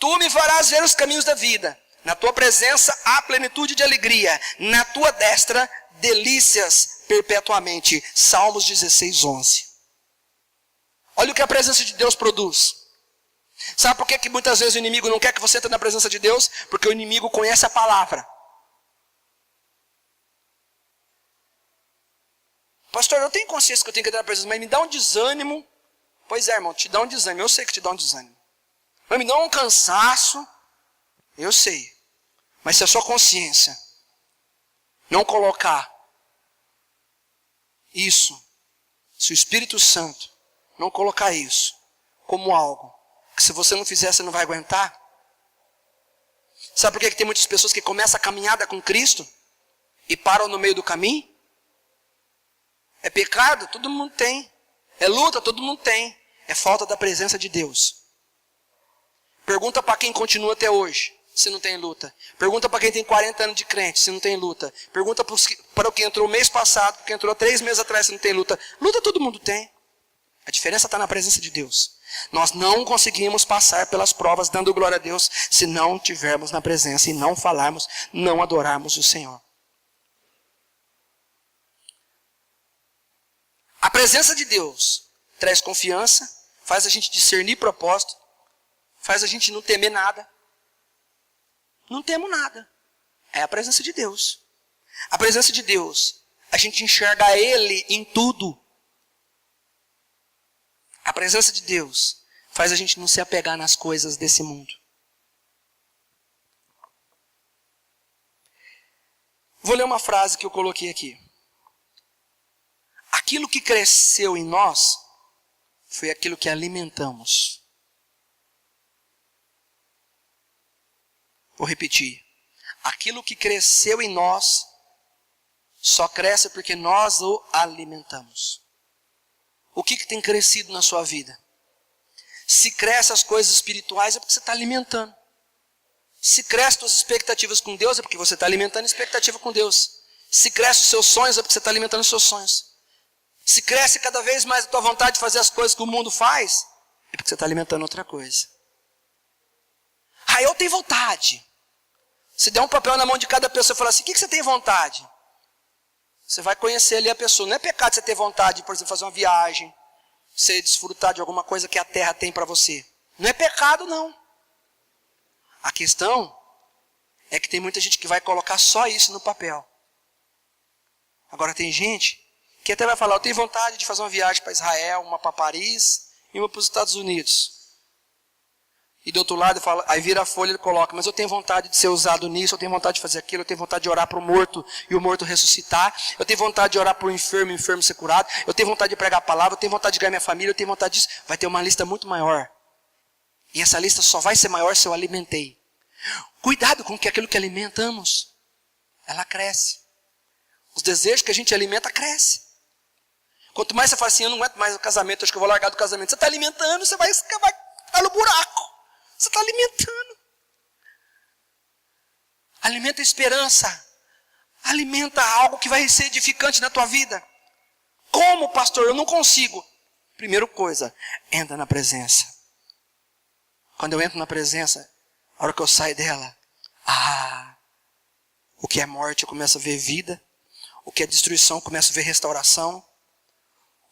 A: Tu me farás ver os caminhos da vida. Na tua presença há plenitude de alegria. Na tua destra, delícias perpetuamente. Salmos 16, 11. Olha o que a presença de Deus produz. Sabe por que muitas vezes o inimigo não quer que você entre na presença de Deus? Porque o inimigo conhece a palavra. Pastor, eu tenho consciência que eu tenho que entrar na presença, mas me dá um desânimo. Pois é, irmão, te dá um desânimo. Eu sei que te dá um desânimo. Mas me dá um cansaço. Eu sei. Mas se a sua consciência não colocar isso, se o Espírito Santo não colocar isso como algo que se você não fizer, você não vai aguentar. Sabe por que tem muitas pessoas que começam a caminhada com Cristo e param no meio do caminho? É pecado? Todo mundo tem. É luta? Todo mundo tem. É falta da presença de Deus. Pergunta para quem continua até hoje, se não tem luta. Pergunta para quem tem 40 anos de crente, se não tem luta. Pergunta para o que entrou mês passado, para o que entrou 3 meses atrás, se não tem luta. Luta todo mundo tem. A diferença está na presença de Deus. Nós não conseguimos passar pelas provas dando glória a Deus se não tivermos na presença e não falarmos, não adorarmos o Senhor. A presença de Deus traz confiança, faz a gente discernir propósito, faz a gente não temer nada. Não temo nada. É a presença de Deus. A presença de Deus, a gente enxerga Ele em tudo. A presença de Deus faz a gente não se apegar nas coisas desse mundo. Vou ler uma frase que eu coloquei aqui. Aquilo que cresceu em nós foi aquilo que alimentamos. Vou repetir. Aquilo que cresceu em nós só cresce porque nós o alimentamos. O que tem crescido na sua vida? Se cresce as coisas espirituais é porque você está alimentando. Se cresce suas expectativas com Deus é porque você está alimentando expectativa com Deus. Se cresce os seus sonhos é porque você está alimentando os seus sonhos. Se cresce cada vez mais a tua vontade de fazer as coisas que o mundo faz, é porque você está alimentando outra coisa. Ah, eu tenho vontade. Se der um papel na mão de cada pessoa e falar assim, o que você tem vontade? Você vai conhecer ali a pessoa. Não é pecado você ter vontade de, por exemplo, fazer uma viagem, você desfrutar de alguma coisa que a terra tem para você. Não é pecado, não. A questão é que tem muita gente que vai colocar só isso no papel. Agora tem gente que até vai falar, eu tenho vontade de fazer uma viagem para Israel, uma para Paris e uma para os Estados Unidos. E do outro lado, fala, aí vira a folha e ele coloca, mas eu tenho vontade de ser usado nisso, eu tenho vontade de fazer aquilo, eu tenho vontade de orar para o morto e o morto ressuscitar, eu tenho vontade de orar para o enfermo ser curado, eu tenho vontade de pregar a palavra, eu tenho vontade de ganhar minha família, eu tenho vontade disso. Vai ter uma lista muito maior. E essa lista só vai ser maior se eu alimentei. Cuidado com que aquilo que alimentamos, ela cresce. Os desejos que a gente alimenta, crescem. Quanto mais você fala assim, eu não aguento mais o casamento, acho que eu vou largar do casamento. Você está alimentando, você vai ficar no buraco. Você está alimentando. Alimenta a esperança. Alimenta algo que vai ser edificante na tua vida. Como, pastor? Eu não consigo. Primeira coisa, entra na presença. Quando eu entro na presença, a hora que eu saio dela, o que é morte eu começo a ver vida. O que é destruição eu começo a ver restauração.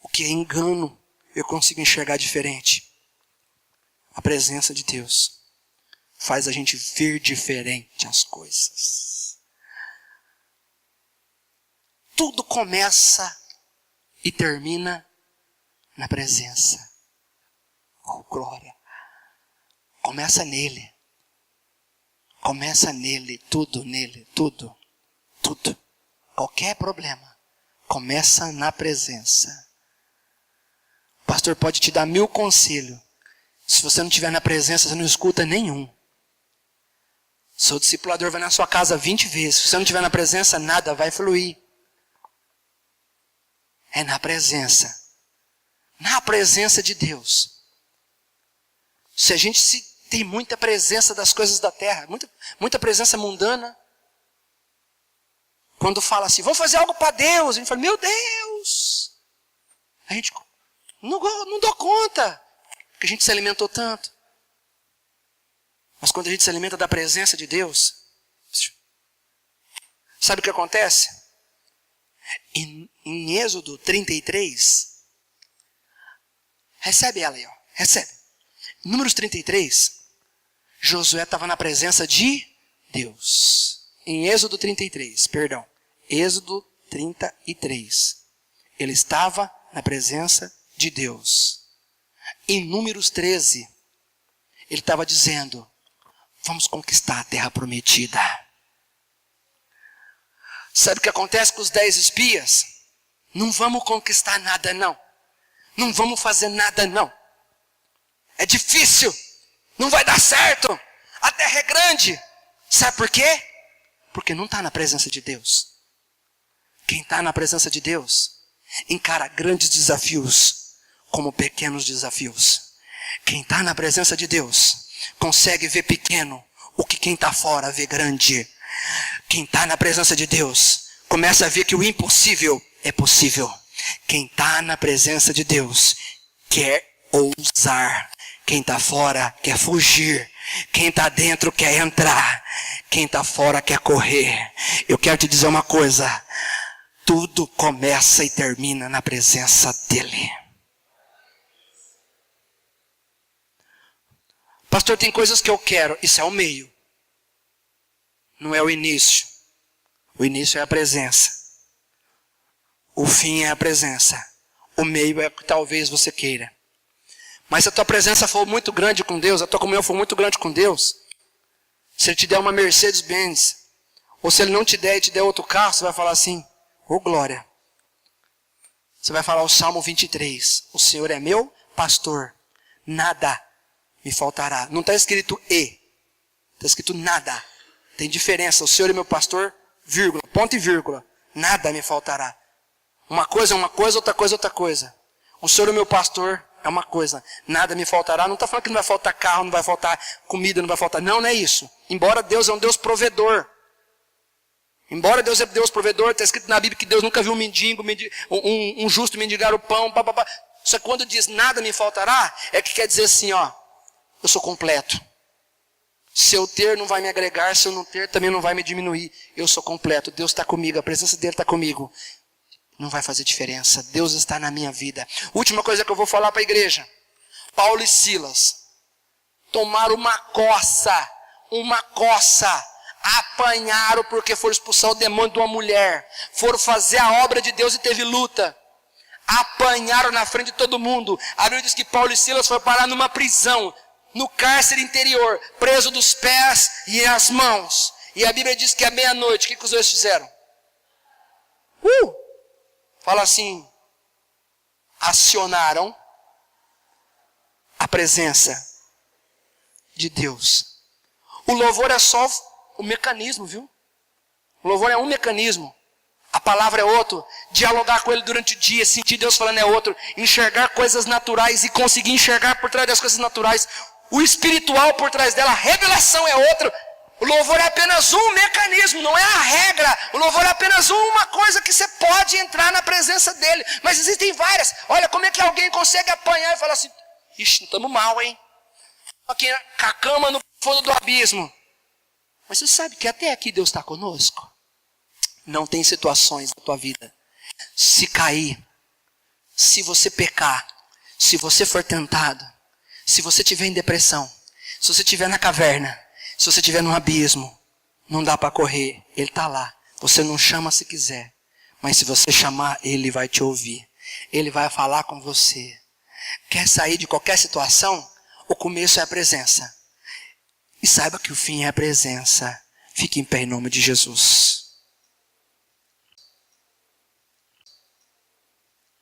A: O que é engano eu consigo enxergar diferente. A presença de Deus faz a gente ver diferente as coisas. Tudo começa e termina na presença. Oh, glória. Começa nele. Começa nele, tudo nele, tudo. Tudo. Qualquer problema começa na presença. O pastor pode te dar 1000 conselhos. Se você não estiver na presença, você não escuta nenhum. Seu discipulador vai na sua casa 20 vezes. Se você não estiver na presença, nada vai fluir. É na presença. Na presença de Deus. Se a gente tem muita presença das coisas da terra, muita presença mundana. Quando fala assim, vamos fazer algo para Deus. A gente fala, meu Deus. A gente não dou conta. Porque a gente se alimentou tanto. Mas quando a gente se alimenta da presença de Deus, sabe o que acontece? Em Êxodo 33, recebe ela aí, ó, recebe. Números 33, Josué estava na presença de Deus. Em Êxodo 33, perdão, Êxodo 33, ele estava na presença de Deus. Em Números 13, ele estava dizendo, vamos conquistar a terra prometida. Sabe o que acontece com os 10 espias? Não vamos conquistar nada não. Não vamos fazer nada não. É difícil. Não vai dar certo. A terra é grande. Sabe por quê? Porque não está na presença de Deus. Quem está na presença de Deus encara grandes desafios como pequenos desafios. Quem está na presença de Deus consegue ver pequeno o que quem está fora vê grande. Quem está na presença de Deus começa a ver que o impossível é possível. Quem está na presença de Deus quer ousar. Quem está fora quer fugir. Quem está dentro quer entrar. Quem está fora quer correr. Eu quero te dizer uma coisa. Tudo começa e termina na presença dEle. Pastor, tem coisas que eu quero. Isso é o meio. Não é o início. O início é a presença. O fim é a presença. O meio é o que talvez você queira. Mas se a tua presença for muito grande com Deus, a tua comunhão for muito grande com Deus, se Ele te der uma Mercedes-Benz, ou se Ele não te der e te der outro carro, você vai falar assim, ô glória. Você vai falar o Salmo 23, o Senhor é meu pastor, nada me faltará. Não está escrito está escrito nada. Tem diferença, o Senhor é meu pastor, vírgula, ponto e vírgula, nada me faltará. Uma coisa é uma coisa, outra coisa é outra coisa. O Senhor é meu pastor, é uma coisa, nada me faltará. Não está falando que não vai faltar carro, não vai faltar comida, não vai faltar. Não, não é isso. Embora Deus é um Deus provedor. Embora Deus é Deus provedor, está escrito na Bíblia que Deus nunca viu um mendigo, um justo mendigar o pão. Só que quando diz nada me faltará, é que quer dizer assim, ó, eu sou completo. Se eu ter, não vai me agregar. Se eu não ter, também não vai me diminuir. Eu sou completo. Deus está comigo. A presença dEle está comigo. Não vai fazer diferença. Deus está na minha vida. Última coisa que eu vou falar para a igreja. Paulo e Silas tomaram uma coça. Apanharam porque foram expulsar o demônio de uma mulher. Foram fazer a obra de Deus e teve luta. Apanharam na frente de todo mundo. A Bíblia diz que Paulo e Silas foram parar numa prisão. no cárcere interior, preso dos pés e as mãos. E a Bíblia diz que à meia-noite, o que os dois fizeram? Fala assim, acionaram a presença de Deus. O louvor é só o mecanismo, viu? O louvor é um mecanismo. A palavra é outro. Dialogar com Ele durante o dia, sentir Deus falando é outro. Enxergar coisas naturais e conseguir enxergar por trás das coisas naturais o espiritual por trás dela, a revelação é outro. O louvor é apenas um mecanismo, não é a regra. O louvor é apenas uma coisa que você pode entrar na presença dele. Mas existem várias. Olha, como é que alguém consegue apanhar e falar assim, ixi, estamos mal, hein? Aqui com a cama no fundo do abismo. Mas você sabe que até aqui Deus está conosco? Não tem situações na tua vida. Se cair, se você pecar, se você for tentado, se você estiver em depressão, se você estiver na caverna, se você estiver num abismo, não dá para correr, Ele está lá. Você não chama se quiser, mas se você chamar, Ele vai te ouvir. Ele vai falar com você. Quer sair de qualquer situação? O começo é a presença. E saiba que o fim é a presença. Fique em pé em nome de Jesus.